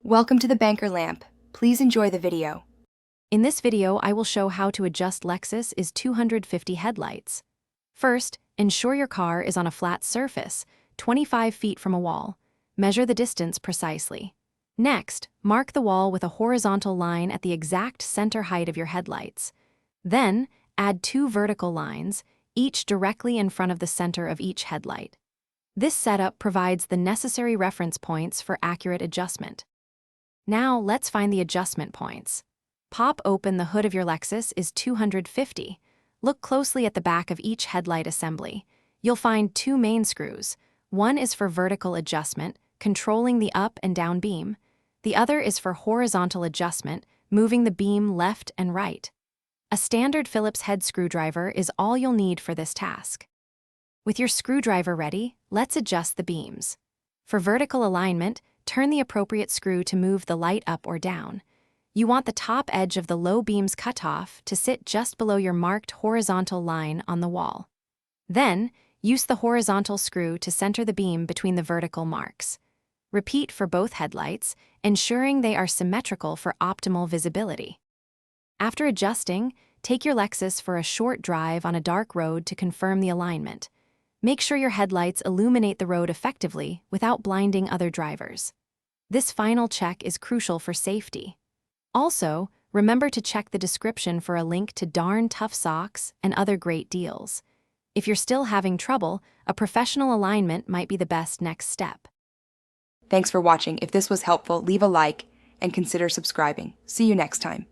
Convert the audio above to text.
Welcome to the Banker Lamp. Please enjoy the video. In this video, I will show how to adjust Lexus IS 250 headlights. First, ensure your car is on a flat surface, 25 feet from a wall. Measure the distance precisely. Next, mark the wall with a horizontal line at the exact center height of your headlights. Then, add 2 vertical lines, each directly in front of the center of each headlight. This setup provides the necessary reference points for accurate adjustment. Now, let's find the adjustment points. Pop open the hood of your Lexus IS 250. Look closely at the back of each headlight assembly. You'll find 2 main screws. One is for vertical adjustment, controlling the up and down beam. The other is for horizontal adjustment, moving the beam left and right. A standard Phillips head screwdriver is all you'll need for this task. With your screwdriver ready, let's adjust the beams. For vertical alignment, turn the appropriate screw to move the light up or down. You want the top edge of the low beam's cutoff to sit just below your marked horizontal line on the wall. Then, use the horizontal screw to center the beam between the vertical marks. Repeat for both headlights, ensuring they are symmetrical for optimal visibility. After adjusting, take your Lexus for a short drive on a dark road to confirm the alignment. Make sure your headlights illuminate the road effectively without blinding other drivers. This final check is crucial for safety. Also, remember to check the description for a link to darn tough socks and other great deals. If you're still having trouble, a professional alignment might be the best next step. Thanks for watching. If this was helpful, leave a like and consider subscribing. See you next time.